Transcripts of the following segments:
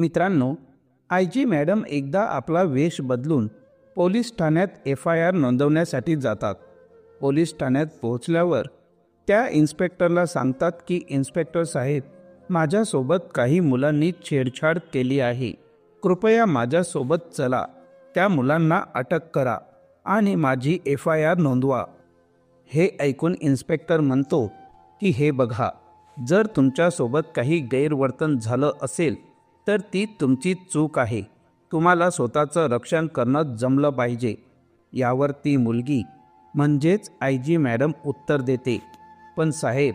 मित्रांनो, I G madam एकदा आपला वेश बदलून पोलीस ठाण्यात FIR नोंदवण्यासाठी जातात. पोलीस ठाण्यात पोहोचल्यावर त्या इन्स्पेक्टरला सांगतात की इन्स्पेक्टर साहेब, माझ्यासोबत काही मुलांनी छेडछाड केली आहे. कृपया माझ्यासोबत चला, त्या मुलांना अटक करा आणि माझी FIR नोंदवा. हे ऐकून इन्स्पेक्टर म्हणतो की हे बघा, जर तुमच्यासोबत काही गैरवर्तन झालं असेल तर ती तुमची चूक आहे. तुम्हाला स्वतःचं रक्षण करणं जमलं पाहिजे. यावर ती मुलगी म्हणजेच IG मॅडम उत्तर देते, पण साहेब,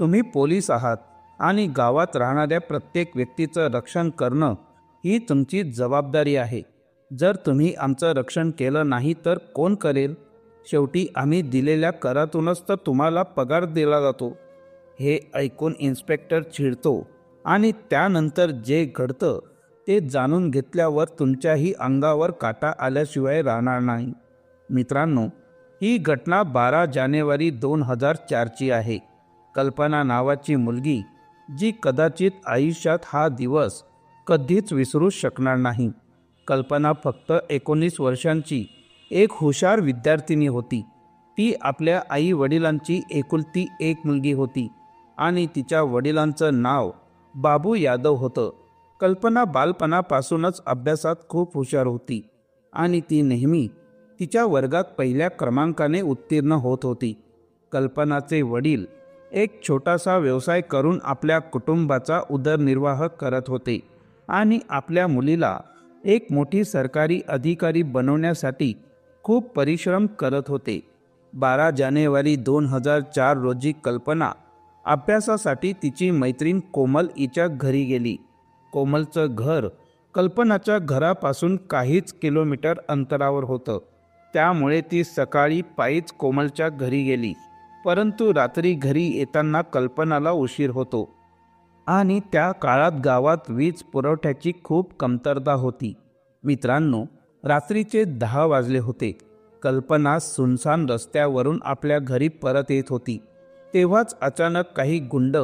तुम्ही पोलीस आहात आणि गावात राहणाऱ्या प्रत्येक व्यक्तीचं रक्षण करणं ही तुमची जबाबदारी आहे. जर तुम्ही आमचं रक्षण केलं नाही तर कोण करेल? शेवटी आम्ही दिलेल्या करातूनच तर तुम्हाला पगार दिला जातो. हे ऐकून इन्स्पेक्टर चिडतो आणि त्यानंतर जे घडतं ते जाणून घेतल्यावर तुमच्याही अंगावर काटा आल्याशिवाय राहणार नाही. मित्रांनो, ही घटना 12 जानेवारी 2004ची आहे. कल्पना नावाची मुलगी, जी कदाचित आयुष्यात हा दिवस कधीच विसरू शकणार नाही. कल्पना फक्त 19 वर्षांची एक हुशार विद्यार्थिनी होती. ती आपल्या आई वडिलांची एकुलती एक मुलगी होती आणि तिच्या वडिलांचं नाव बाबू यादव होतं. कल्पना बालपणापासूनच अभ्यासात खूप हुशार होती आणि ती नेहमी तिच्या वर्गात पहिल्या क्रमांकाने उत्तीर्ण होत होती. कल्पनाचे वडील एक छोटासा व्यवसाय करून आपल्या कुटुंबाचा उदरनिर्वाह करत होते आणि आपल्या मुलीला एक मोठी सरकारी अधिकारी बनवण्यासाठी खूप परिश्रम करत होते. 12 जानेवारी 2004 रोजी कल्पना अभ्यासासाठी तिची मैत्रीण कोमल हिच्या घरी गेली. कोमलचं घर कल्पनाच्या घरापासून काहीच किलोमीटर अंतरावर होतं. त्यामुळे ती सकाळी पायीच कोमलच्या घरी गेली. परंतु रात्री घरी येताना कल्पनाला उशीर होतो आणि त्या काळात गावात वीज पुरवठ्याची खूप कमतरता होती. मित्रांनो, रात्रीचे 10 वाजले होते. कल्पना सुनसान रस्त्यावरून आपल्या घरी परत येत होती. तेव्हाच अचानक काही गुंड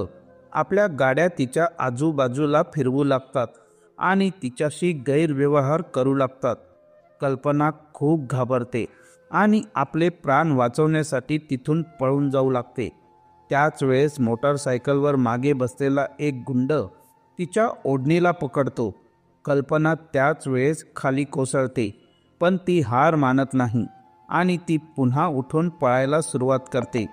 आपल्या गाड्या तिच्या आजूबाजूला फिरवू लागतात आणि तिच्याशी गैरव्यवहार करू लागतात. कल्पना खूप घाबरते आणि आपले प्राण वाचवण्यासाठी तिथून पळून जाऊ लागते. त्याच वेळेस मोटारसायकलवर मागे बसलेला एक गुंड तिच्या ओढणीला पकडतो. कल्पना त्याच वेळेस खाली कोसळते, पण ती हार मानत नाही आणि ती पुन्हा उठून पळायला सुरुवात करते.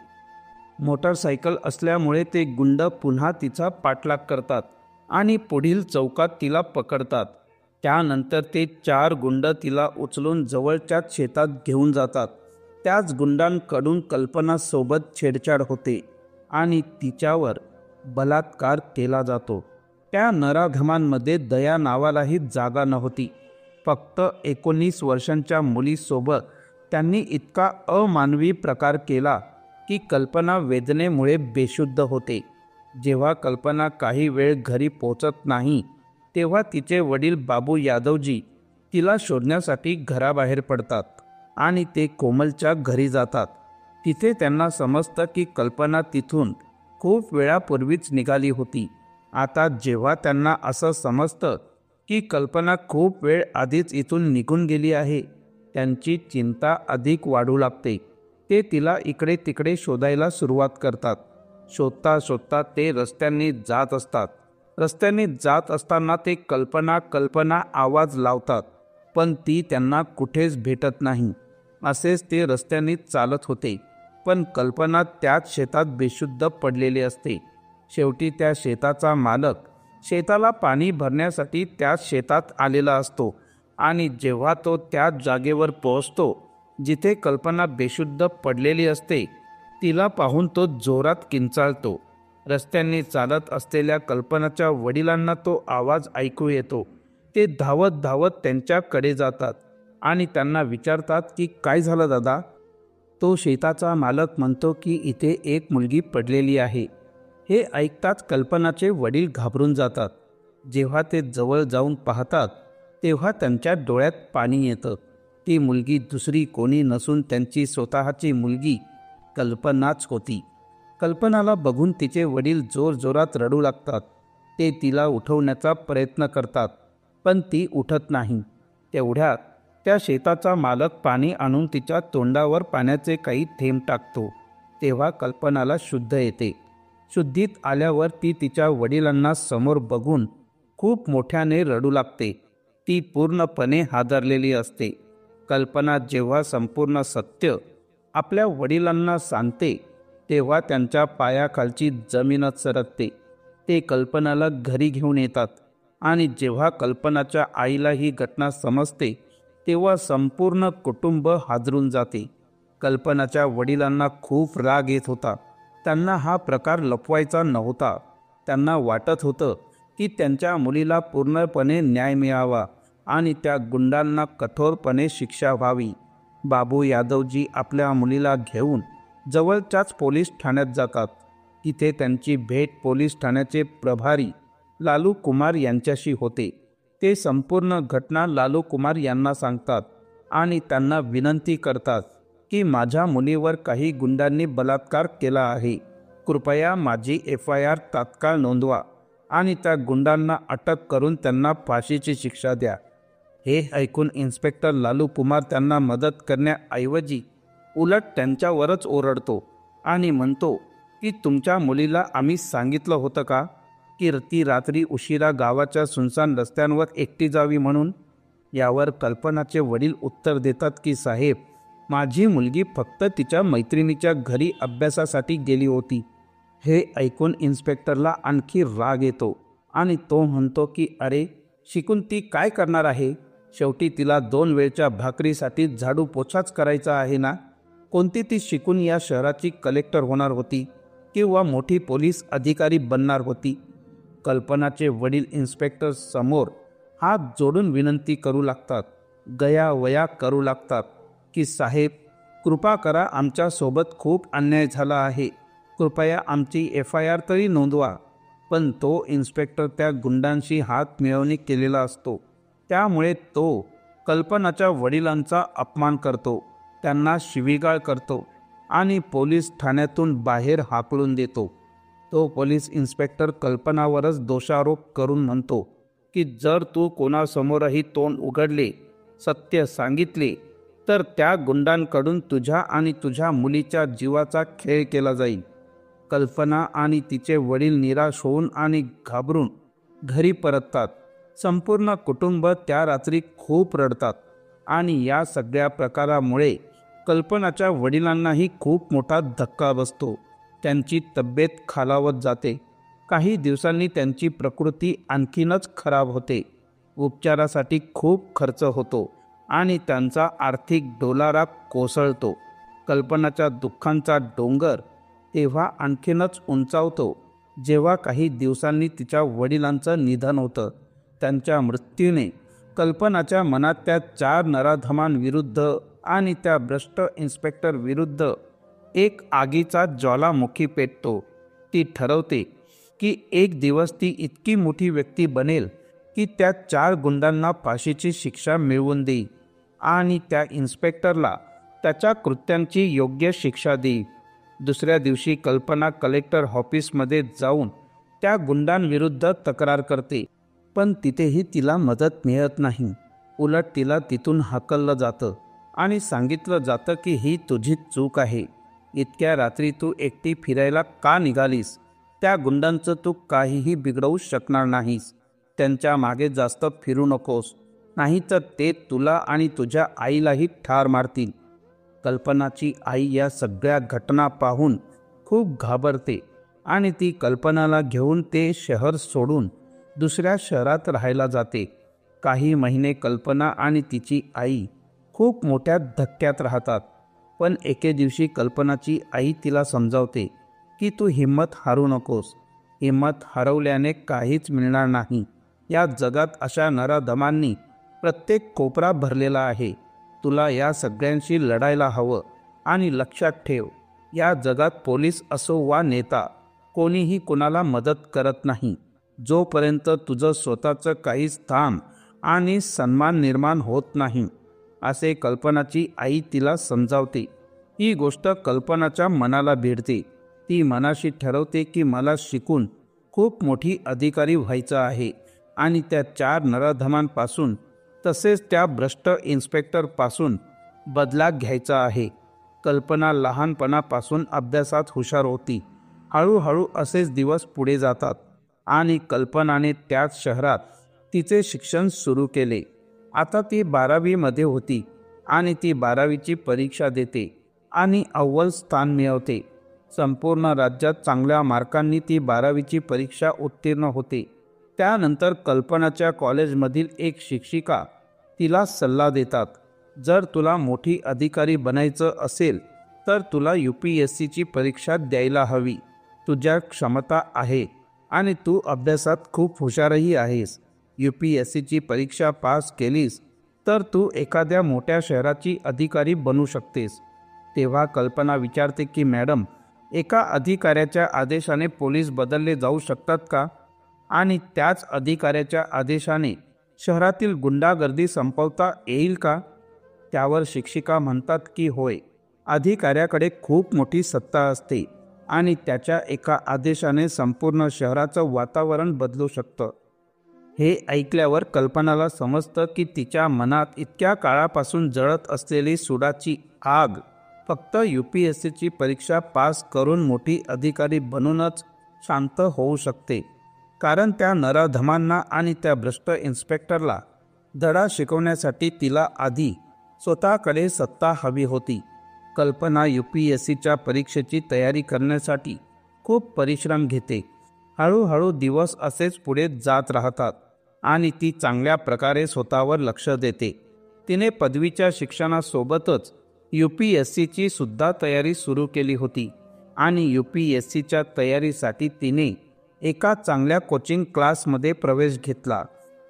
मोटारसायकल असल्यामुळे ते गुंड पुन्हा तिचा पाठलाग करतात आणि पुढील चौकात तिला पकडतात. त्यानंतर ते 4 गुंड तिला उचलून जवळच्याच शेतात घेऊन जातात. त्याच गुंडांकडून कल्पनासोबत छेडछाड होते आणि तिच्यावर बलात्कार केला जातो. त्या नराधमांमध्ये दया नावालाही जागा नव्हती. फक्त 19 वर्षांच्या मुलीसोबत त्यांनी इतका अमानवी प्रकार केला की कल्पना वेदनेमुळे बेशुद्ध होते. जेव्हा कल्पना काही वेळ घरी पोचत नाही तेव्हा तिचे वडील बाबू यादवजी तिला शोधण्यासाठी घराबाहेर पडतात आणि ते कोमलच्या घरी जातात. तिथे त्यांना समजतं की कल्पना तिथून खूप वेळापूर्वीच निघाली होती. आता जेव्हा त्यांना असं समजतं की कल्पना खूप वेळ आधीच इथून निघून गेली आहे, त्यांची चिंता अधिक वाढू लागते. ते तिला इकडे तिकडे शोधायला सुरुवात करतात. शोधता शोधता ते रस्त्यांनी जात असतात. रस्त्याने जात असताना ते कल्पना आवाज लावतात, पण ती त्यांना कुठेच भेटत नाही. असेच ते रस्त्याने चालत होते, पण कल्पना त्याच शेतात बेशुद्ध पडलेली असते. शेवटी त्या शेताचा मालक शेताला पाणी भरण्यासाठी त्याच शेतात आलेला असतो आणि जेव्हा तो त्याच जागेवर पोहोचतो जिथे कल्पना बेशुद्ध पडलेली असते, तिला पाहून तो जोरात किंचाळतो. रस्त्याने चालत असलेल्या कल्पनाच्या वडिलांना तो आवाज ऐकू येतो. ते धावत धावत त्यांच्याकडे जातात आणि त्यांना विचारतात की काय झालं दादा? तो शेताचा मालक म्हणतो की इथे एक मुलगी पडलेली आहे. हे ऐकताच कल्पनाचे वडील घाबरून जातात. जेव्हा ते जवळ जाऊन पाहतात तेव्हा त्यांच्या डोळ्यात पाणी येतं. ती मुलगी दुसरी कोणी नसून त्यांची स्वतःची मुलगी कल्पनाच होती. कल्पनाला बघून तिचे वडील जोरजोरात रडू लागतात. ते तिला उठवण्याचा प्रयत्न करतात, पण ती उठत नाही. तेवढ्यात त्या शेताचा मालक पाणी आणून तिच्या तोंडावर पाण्याचे काही थेंब टाकतो. तेव्हा कल्पनाला शुद्ध येते. शुद्धीत आल्यावर ती तिच्या वडिलांना समोर बघून खूप मोठ्याने रडू लागते. ती पूर्णपणे हादरलेली असते. कल्पना जेव्हा संपूर्ण सत्य आपल्या वडिलांना सांगते तेव्हा त्यांच्या पायाखालची जमीनच सरकते. ते कल्पनाला घरी घेऊन येतात आणि जेव्हा कल्पनाच्या आईला ही घटना समजते तेव्हा संपूर्ण कुटुंब हादरून जाते. कल्पनाच्या वडिलांना खूप राग येत होता. त्यांना हा प्रकार लपवायचा नव्हता. त्यांना वाटत होतं की त्यांच्या मुलीला पूर्णपणे न्याय मिळावा आणि त्या गुंडांना कठोरपणे शिक्षा व्हावी. बाबू यादवजी आपल्या मुलीला घेऊन जवळच्याच पोलीस ठाण्यात जातात. तिथे त्यांची भेट पोलीस ठाण्याचे प्रभारी लालू कुमार यांच्याशी होते. ते संपूर्ण घटना लालू कुमार यांना सांगतात आणि त्यांना विनंती करतात की माझ्या मुलीवर काही गुंडांनी बलात्कार केला आहे. कृपया माझी FIR तात्काळ नोंदवा आणि त्या गुंडांना अटक करून त्यांना फाशीची शिक्षा द्या. हे ऐकून इन्स्पेक्टर लालू कुमार त्यांना मदत करण्याऐवजी उलट त्यांच्यावरच ओरडतो आणि म्हणतो की तुमच्या मुलीला आम्ही सांगितलं होतं का की ती रात्री उशिरा गावाच्या सुनसान रस्त्यांवर एकटी जावी म्हणून? यावर कल्पनाचे वडील उत्तर देतात की साहेब, माझी मुलगी फक्त तिच्या मैत्रिणीच्या घरी अभ्यासासाठी गेली होती. हे ऐकून इन्स्पेक्टरला आणखी राग येतो आणि तो म्हणतो की अरे, शिकून ती काय करणार आहे? शेवटी तिला 2 वेळच्या भाकरीसाठी झाडू पोछाच करायचा आहे ना. कोणती ती शिकून या शहराची कलेक्टर होणार होती किंवा मोठी पोलीस अधिकारी बनणार होती? कल्पनाचे वडील इन्स्पेक्टर समोर हात जोडून विनंती करू लागतात, गयावया करू लागतात की साहेब, कृपा करा, आमच्यासोबत खूप अन्याय झाला आहे. कृपया आमची FIR तरी नोंदवा. पण तो इन्स्पेक्टर त्या गुंडांशी हात मिळवणी केलेला असतो. त्यामुळे तो कल्पनाच्या वडिलांचा अपमान करतो, त्यांना शिवीगाळ करतो आणि पोलीस ठाण्यातून बाहेर हाकलून देतो. तो पोलीस इन्स्पेक्टर कल्पनावरच दोषारोप करून म्हणतो की जर तू कोणासमोरही तोंड उघडले, सत्य सांगितले, तर त्या गुंडांकडून तुझ्या आणि तुझ्या मुलीच्या जीवाचा खेळ केला जाईल. कल्पना आणि तिचे वडील निराश होऊन आणि घाबरून घरी परततात. संपूर्ण कुटुंब त्या रात्री खूप रडतात आणि या सगळ्या प्रकारामुळे कल्पनाच्या वडिलांनाही खूप मोठा धक्का बसतो. त्यांची तब्येत खालावत जाते. काही दिवसांनी त्यांची प्रकृती आणखीनच खराब होते. उपचारासाठी खूप खर्च होतो आणि त्यांचा आर्थिक डोलारा कोसळतो. कल्पनाच्या दुःखांचा डोंगर तेव्हा आणखीनच उंचावतो जेव्हा काही दिवसांनी तिच्या वडिलांचं निधन होतं. त्यांच्या मृत्यूने कल्पनाच्या मनात त्या 4 नराधमांविरुद्ध आणि त्या भ्रष्ट इन्स्पेक्टर विरुद्ध एक आगीचा ज्वालामुखी पेटतो. ती ठरवते की एक दिवस ती इतकी मोठी व्यक्ती बनेल की त्या 4 गुंडांना फाशीची शिक्षा मिळवून देईल आणि त्या इन्स्पेक्टरला त्याच्या कृत्यांची योग्य शिक्षा देईल. दुसऱ्या दिवशी कल्पना कलेक्टर ऑफिसमध्ये जाऊन त्या गुंडांविरुद्ध तक्रार करते. पण तिथेही तिला मदत मिळत नाही. उलट तिला तिथून हाकललं जातं आणि सांगितलं जातं की ही तुझी चूक आहे. इतक्या रात्री तू एकटी फिरायला का निघालीस? त्या गुंडांचं तू काहीही बिघडवू शकणार नाहीस. त्यांच्या मागे जास्त फिरू नकोस, नाहीतर ते तुला आणि तुझ्या आईलाही ठार मारतील. कल्पनाची आई या सगळ्या घटना पाहून खूप घाबरते आणि ती कल्पनाला घेऊन ते शहर सोडून दुसऱ्या शहरात राहायला जाते. काही महिने कल्पना आणि तिची आई खूप मोठ्या धक्क्यात राहतात. पण एके दिवशी कल्पनाची आई तिला समजावते की तू हिंमत हारू नकोस. हिंमत हरवल्याने काहीच मिळणार नाही. या जगात अशा नराधमांनी प्रत्येक कोपरा भरलेला आहे. तुला या सगळ्यांशी लढायला हवं. आणि लक्षात ठेव, या जगात पोलीस असो वा नेता, कोणीही कोणाला मदत करत नाही जोपर्यंत तुझं स्वतःचं काही स्थान आणि सन्मान निर्माण होत नाही, असे कल्पनाची आई तिला समजावते. ही गोष्ट कल्पनाच्या मनाला भिडते. ती मनाशी ठरवते की मला शिकून खूप मोठी अधिकारी व्हायचं आहे. आणि त्या 4 नराधमांपासून तसेच त्या भ्रष्ट इन्स्पेक्टरपासून बदला घ्यायचा आहे. कल्पना लहानपणापासून अभ्यासात हुशार होती. हळूहळू असेच दिवस पुढे जातात आणि कल्पनाने त्याच शहरात तिचे शिक्षण सुरू केले. आता ती 12वी होती आणि ती 12वीची परीक्षा देते आणि अव्वल स्थान मिळवते. संपूर्ण राज्यात चांगल्या मार्कांनी ती 12वीची परीक्षा उत्तीर्ण होते. त्यानंतर कल्पनाच्या कॉलेजमधील एक शिक्षिका तिला सल्ला देतात, जर तुला मोठी अधिकारी बनायचं असेल तर तुला UPSCची परीक्षा द्यायला हवी. तुझ्या क्षमता आहे आणि तू अभ्यासात खूप हुशारही आहेस. UPSCची परीक्षा पास केलीस तर तू एखाद्या मोठ्या शहराची अधिकारी बनू शकतेस. तेव्हा कल्पना विचारते की मॅडम, एका अधिकाऱ्याच्या आदेशाने पोलीस बदलले जाऊ शकतात का? आणि त्याच अधिकाऱ्याच्या आदेशाने शहरातील गुंडागर्दी संपवता येईल का? त्यावर शिक्षिका म्हणतात की होय, अधिकाऱ्याकडे खूप मोठी सत्ता असते आणि त्याच्या एका आदेशाने संपूर्ण शहराचं वातावरण बदलू शकतं. हे ऐकल्यावर कल्पनाला समजतं की तिच्या मनात इतक्या काळापासून जळत असलेली सुडाची आग फक्त UPSCची परीक्षा पास करून मोठी अधिकारी बनूनच शांत होऊ शकते. कारण त्या नराधमांना आणि त्या भ्रष्ट इन्स्पेक्टरला धडा शिकवण्यासाठी तिला आधी स्वतःकडे सत्ता हवी होती. कल्पना UPSCच्या परीक्षेची तयारी करण्यासाठी खूप परिश्रम घेते. हळूहळू दिवस असेच पुढे जात राहतात आणि ती चांगल्या प्रकारे स्वतःवर लक्ष देते. तिने पदवीच्या शिक्षणासोबतच UPSCची सुद्धा तयारी सुरू केली होती आणि UPSCच्या तयारीसाठी तिने एका चांगल्या कोचिंग क्लासमध्ये प्रवेश घेतला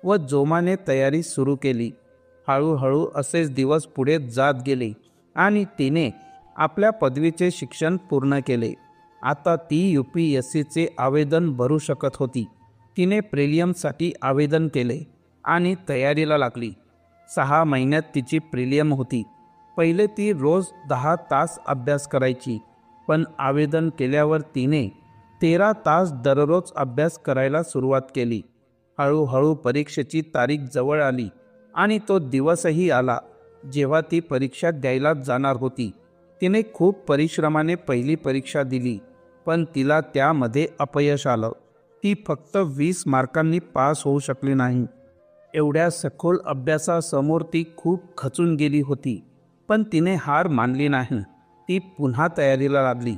व जोमाने तयारी सुरू केली. हळूहळू असेच दिवस पुढे जात गेले आणि तिने आपल्या पदवीचे शिक्षण पूर्ण केले. आता ती UPSCचे आवेदन भरू शकत होती. तिने प्रिलियमसाठी आवेदन केले आणि तयारीला लागली. 6 महिन्यात तिची प्रिलियम होती. पहिले ती रोज 10 तास अभ्यास करायची, पण आवेदन केल्यावर तिने 13 तास दररोज अभ्यास करायला सुरुवात केली. हळूहळू परीक्षेची तारीख जवळ आली आणि तो दिवसही आला जेव्हा ती परीक्षा द्यायला जाणार होती. तिने खूप परिश्रमाने पहिली परीक्षा दिली, पण तिला त्यामध्ये अपयश आलं. ती फक्त 20 मार्कांनी पास होऊ शकली नाही. एवढ्या सखोल अभ्यासासमोर ती खूप खचून गेली होती, पण तिने हार मानली नाही. ती पुन्हा तयारीला लागली.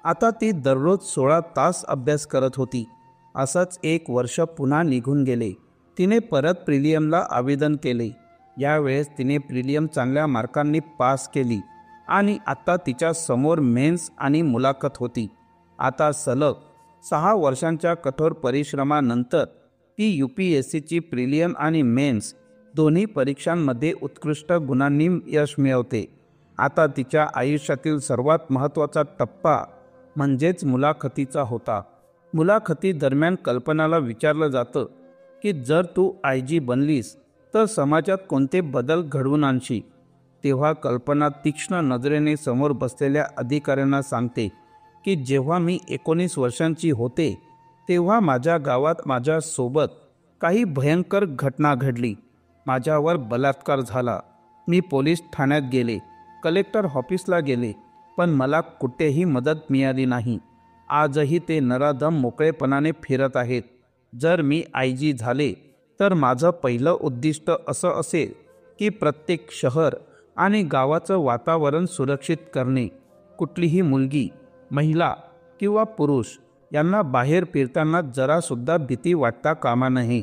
आता ती दररोज 16 तास अभ्यास करत होती. असंच 1 वर्ष पुन्हा निघून गेले. तिने परत प्रिलियमला आवेदन केले. यावेळेस तिने प्रिलियम चांगल्या मार्कांनी पास केली आणि आता तिच्या समोर मेन्स आणि मुलाखत होती. आता सलग 6 वर्षांच्या कठोर परिश्रमानंतर ती UPSCची प्रिलियम आणि मेन्स दोन्ही परीक्षांमध्ये उत्कृष्ट गुणांनी यश मिळवते. आता तिच्या आयुष्यातील सर्वात महत्त्वाचा टप्पा म्हणजेच मुलाखतीचा होता. मुलाखतीदरम्यान कल्पनाला विचारलं जातं की जर तू IG बनलीस तर समाजात कोणते बदल घडवून आणशील? तेव्हा कल्पना तीक्ष्ण नजरेने समोर बसलेल्या अधिकाऱ्यांना सांगते की जेव्हा मी 19 वर्षांची होते तेव्हा माझ्या गावात माझ्यासोबत काही भयंकर घटना घडली. माझ्यावर बलात्कार झाला. मी पोलीस ठाण्यात गेले, कलेक्टर ऑफिसला गेले, पण मला कुठेही मदत मिळाली नाही. आजही ते नराधम मोकळेपणाने फिरत आहेत. जर मी IG झाले तर माझं पहिलं उद्दिष्ट असं असेल की प्रत्येक शहर आणि गावाचं वातावरण सुरक्षित करणे. कुठलीही मुलगी, महिला किंवा पुरुष यांना बाहेर फिरताना जरासुद्धा भीती वाटता कामा नये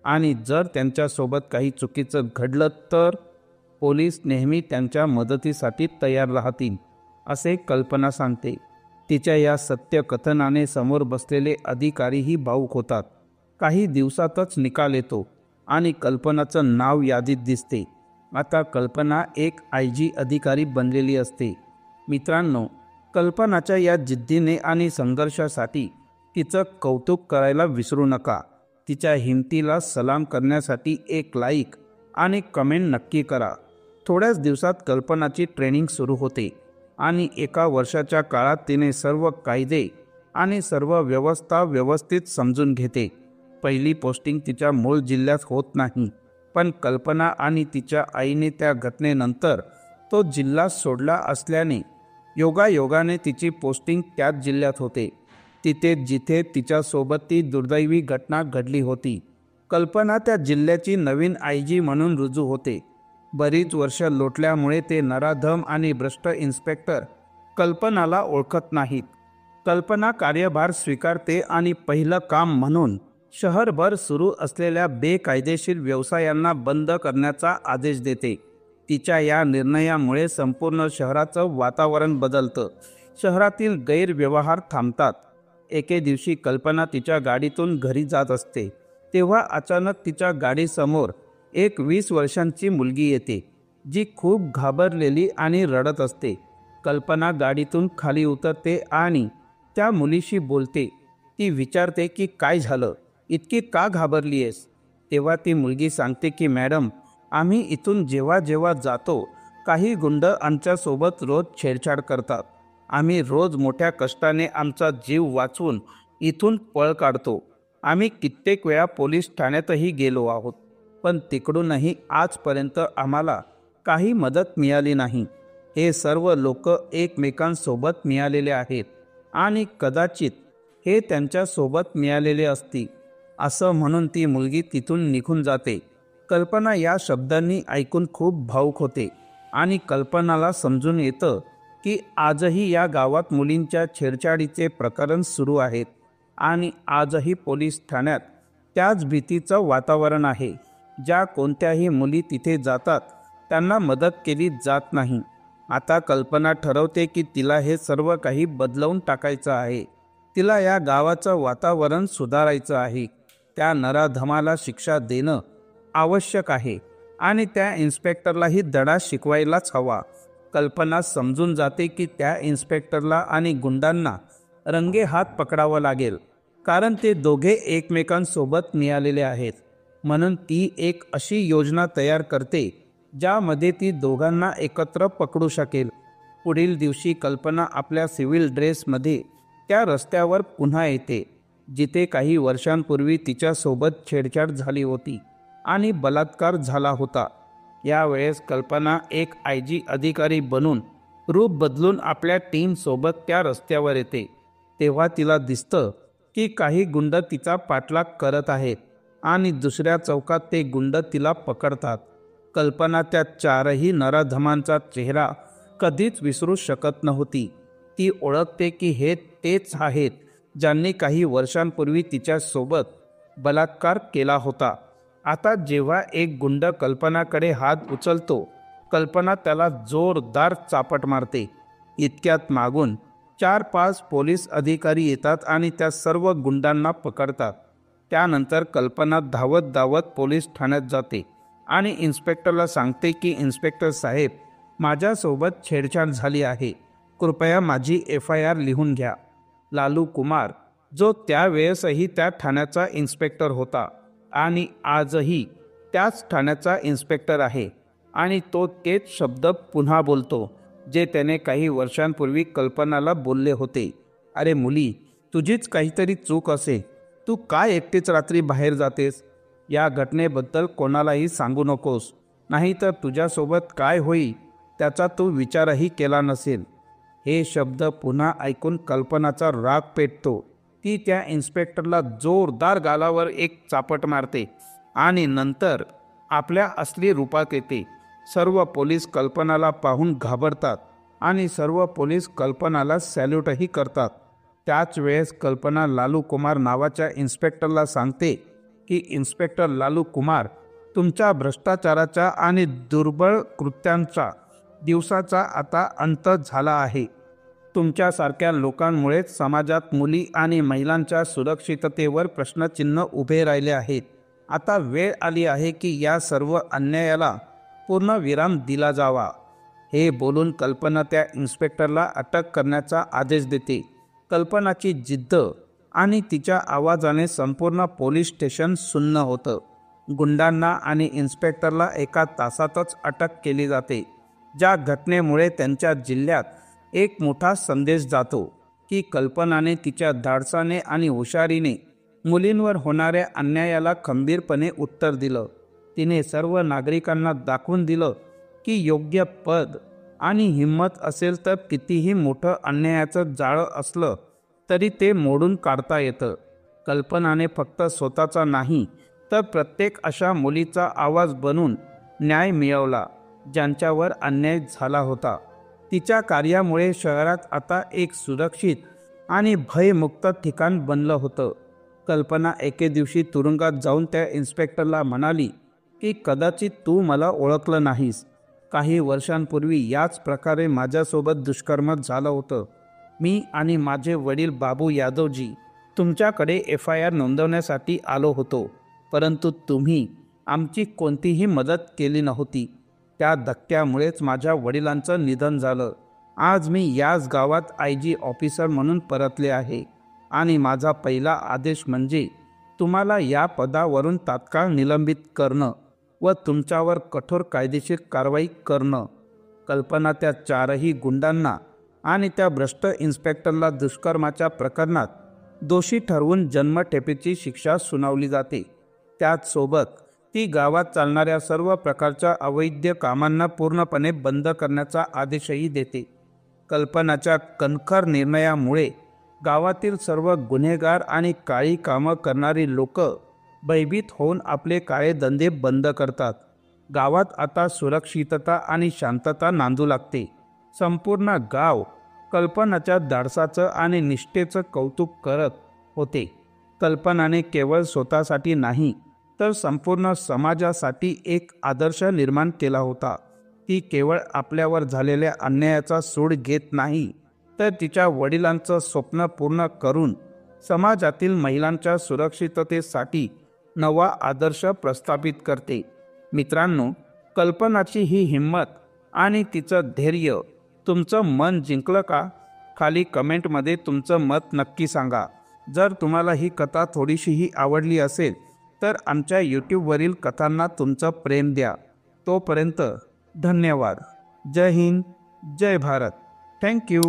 आणि जर त्यांच्यासोबत काही चुकीचं घडलं तर पोलीस नेहमी त्यांच्या मदतीसाठी तयार राहतील, असे कल्पना सांगते. तिच्या या सत्य कथनाने समोर बसलेले अधिकारीही भावुक होतात. काही दिवसातच निकाल येतो आणि कल्पनाचं नाव यादीत दिसते. आता कल्पना एक IG अधिकारी बनलेली असते. मित्रांनो, कल्पनाच्या या जिद्दीने आणि संघर्षासाठी तिचं कौतुक करायला विसरू नका. तिच्या हिमतीला सलाम करण्यासाठी एक लाईक आणि कमेंट नक्की करा. थोड्याच दिवसात कल्पनाची ट्रेनिंग सुरू होते आणि 1 वर्षाच्या काळात तिने सर्व कायदे आणि सर्व व्यवस्था व्यवस्थित समजून घेते. पहिली पोस्टिंग तिच्या मूळ जिल्ह्यात होत नाही, पण कल्पना आणि तिच्या आईने त्या घटनेनंतर तो जिल्हा सोडला असल्याने योगायोगाने तिची पोस्टिंग त्याच जिल्ह्यात होते, तिथे जिथे तिच्यासोबत ती दुर्दैवी घटना घडली होती. कल्पना त्या जिल्ह्याची नवीन IG म्हणून रुजू होते. बरीच वर्ष लोटल्यामुळे ते नराधम आणि भ्रष्ट इन्स्पेक्टर कल्पनाला ओळखत नाहीत. कल्पना कार्यभार स्वीकारते आणि पहिलं काम म्हणून शहरभर सुरू असलेल्या बेकायदेशीर व्यवसायांना बंद करण्याचा आदेश देते. तिच्या या निर्णयामुळे संपूर्ण शहराचं वातावरण बदलतं. शहरातील गैरव्यवहार थांबतात. एके दिवशी कल्पना तिच्या गाडीतून घरी जात असते, तेव्हा अचानक तिच्या गाडीसमोर एक 20 वर्षांची मुलगी येते, जी खूप घाबरलेली आणि रडत असते. कल्पना गाडीतून खाली उतरते आणि त्या मुलीशी बोलते. ती विचारते की काय झालं, इतकी का घाबरली आहेस? तेव्हा ती मुलगी सांगते की मॅडम, आम्ही इथून जेव्हा जेव्हा जातो, काही गुंड आमच्यासोबत रोज छेडछाड करतात. आम्ही रोज मोठ्या कष्टाने आमचा जीव वाचवून इथून पळ काढतो. आम्ही कित्येक वेळा पोलीस ठाण्यातही गेलो आहोत, पण तिकडूनही आजपर्यंत आम्हाला काही मदत मिळाली नाही. हे सर्व लोक एकमेकांसोबत मिळालेले आहेत आणि कदाचित हे त्यांच्यासोबत मिळालेले असतील, असं म्हणून ती मुलगी तिथून निघून जाते. कल्पना या शब्दांनी ऐकून खूप भावुक होते आणि कल्पनाला समजून येतं की आजही या गावात मुलींच्या छेडछाडीचे प्रकरण सुरू आहेत आणि आजही पोलीस ठाण्यात त्याच भीतीचं वातावरण आहे. ज्या कोणत्याही मुली तिथे जातात त्यांना मदत केली जात नाही. आता कल्पना ठरवते की तिला हे सर्व काही बदलवून टाकायचं आहे. तिला या गावाचं वातावरण सुधारायचं आहे. त्या नराधमाला शिक्षा देणं आवश्यक आहे आणि त्या इन्स्पेक्टरलाही धडा शिकवायलाच हवा. कल्पना समजून जाते की त्या इन्स्पेक्टरला आणि गुंडांना रंगेहात पकडावं लागेल, कारण ते दोघे एकमेकांसोबत मिळालेले आहेत. म्हणून ती एक अशी योजना तयार करते ज्यामध्ये ती दोघांना एकत्र पकडू शकेल. पुढील दिवशी कल्पना आपल्या सिव्हिल ड्रेसमध्ये त्या रस्त्यावर पुन्हा येते, जिथे काही वर्षांपूर्वी तिच्यासोबत छेडछाड झाली होती आणि बलात्कार झाला होता. यावेळेस कल्पना एक IG अधिकारी बनून रूप बदलून आपल्या टीमसोबत त्या रस्त्यावर येते. तेव्हा तिला दिसतं की काही गुंड तिचा पाठलाग करत आहेत आणि दुसऱ्या चौकात ते गुंड तिला पकडतात. कल्पना त्या चारही नराधमांचा चेहरा कधीच विसरू शकत नव्हती. ती ओळखते की हे तेच आहेत ज्यांनी काही वर्षांपूर्वी तिच्यासोबत बलात्कार केला होता. आता जेव्हा एक गुंड कल्पनाकडे हात उचलतो, कल्पना त्याला जोरदार चापट मारते. इतक्यात मागून 4-5 पोलीस अधिकारी येतात आणि त्या सर्व गुंडांना पकडतात. त्यानंतर कल्पना धावत धावत पोलीस ठाण्यात जाते आणि इन्स्पेक्टरला सांगते की इन्स्पेक्टर साहेब, माझ्यासोबत छेडछाड झाली आहे, कृपया माझी FIR लिहून घ्या. लालू कुमार, जो त्यावेळेसही त्या ठाण्याचा इन्स्पेक्टर होता आणि आजही त्याच ठाण्याचा इन्स्पेक्टर आहे, आणि तो तेच शब्द पुन्हा बोलतो जे त्याने काही वर्षांपूर्वी कल्पनाला बोलले होते. अरे मुली, तुझीच काहीतरी चूक असे. तू काय एकटीच रात्री बाहेर जातेस? या घटनेबद्दल कोणालाही सांगू नकोस, नाहीतर तुझ्यासोबत काय होईल त्याचा तू विचारही केला नसेल. हे शब्द पुन्हा ऐकून कल्पनाचा राग पेटतो. ती त्या इन्स्पेक्टरला जोरदार गालावर एक चापट मारते आणि नंतर आपल्या असली रूपात येते. सर्व पोलीस कल्पनाला पाहून घाबरतात आणि सर्व पोलीस कल्पनाला सॅल्यूटही करतात. त्याच वेळेस कल्पना लालू कुमार नावाच्या इन्स्पेक्टरला सांगते की इन्स्पेक्टर लालू कुमार, तुमच्या भ्रष्टाचाराच्या आणि दुर्बळ कृत्यांचा दिवसाचा आता अंत झाला आहे. तुमच्यासारख्या लोकांमुळेच समाजात मुली आणि महिलांच्या सुरक्षिततेवर प्रश्नचिन्ह उभे राहिले आहेत. आता वेळ आली आहे की या सर्व अन्यायाला पूर्ण विराम दिला जावा. हे बोलून कल्पना त्या इन्स्पेक्टरला अटक करण्याचा आदेश देते. कल्पनाची जिद्द आणि तिच्या आवाजाने संपूर्ण पोलीस स्टेशन सुन्न होतं. गुंडांना आणि इन्स्पेक्टरला एका तासातच अटक केली जाते. ज्या घटनेमुळे त्यांच्या जिल्ह्यात एक मोठा संदेश जातो की कल्पनाने तिच्या धाडसाने आणि हुशारीने मुलींवर होणाऱ्या अन्यायाला खंबीरपणे उत्तर दिलं. तिने सर्व नागरिकांना दाखवून दिलं की योग्य पद आणि हिंमत असेल तर कितीही मोठं अन्यायाचं जाळं असलं तरी ते मोडून काढता येतं. कल्पनाने फक्त स्वतःचा नाही तर प्रत्येक अशा मुलीचा आवाज बनून न्याय मिळवला ज्यांच्यावर अन्याय झाला होता. तिच्या कार्यामुळे शहरात आता एक सुरक्षित आणि भयमुक्त ठिकाण बनलं होतं. कल्पना एके दिवशी तुरुंगात जाऊन त्या इन्स्पेक्टरला म्हणाली की कदाचित तू मला ओळखलं नाहीस. काही वर्षांपूर्वी याच प्रकारे माझ्यासोबत दुष्कर्म झालं होतं. मी आणि माझे वडील बाबू यादवजी तुमच्याकडे FIR नोंदवण्यासाठी आलो होतो, परंतु तुम्ही आमची कोणतीही मदत केली नव्हती. त्या धक्क्यामुळेच माझ्या वडिलांचं निधन झालं. आज मी याच गावात IG ऑफिसर म्हणून परतले आहे आणि माझा पहिला आदेश म्हणजे तुम्हाला या पदावरून तात्काळ निलंबित करणं व तुमच्यावर कठोर कायदेशीर कारवाई करणं. कल्पना त्या 4ही गुंडांना आणि त्या भ्रष्ट इन्स्पेक्टरला दुष्कर्माच्या प्रकरणात दोषी ठरवून जन्मठेपेची शिक्षा सुनावली जाते. त्याचसोबत ती गावात चालणाऱ्या सर्व प्रकारच्या अवैध कामांना पूर्णपणे बंद करण्याचा आदेशही देते. कल्पनाच्या कणखर निर्णयामुळे गावातील सर्व गुन्हेगार आणि काळी कामं करणारी लोक भयभीत होऊन आपले काळे धंदे बंद करतात. गावात आता सुरक्षितता आणि शांतता नांदू लागते. संपूर्ण गाव कल्पनाच्या धाडसाचं आणि निष्ठेचं कौतुक करत होते. कल्पनाने केवळ स्वतःसाठी नाही तर संपूर्ण समाजासाठी एक आदर्श निर्माण केला होता. ती केवळ आपल्यावर झालेल्या अन्यायाचा सूड घेत नाही तर तिच्या वडिलांचं स्वप्न पूर्ण करून समाजातील महिलांच्या सुरक्षिततेसाठी नवा आदर्श प्रस्थापित करते. मित्रांनो, कल्पनाची ही हिंमत आणि तिचं धैर्य तुमचं मन जिंकलं का? खाली कमेंटमध्ये तुमचं मत नक्की सांगा. जर तुम्हाला ही कथा थोडीशीही आवडली असेल तर आमच्या यूट्यूबवरील कथांना तुमचं प्रेम द्या. तोपर्यंत धन्यवाद. जय हिंद, जय भारत. थँक्यू.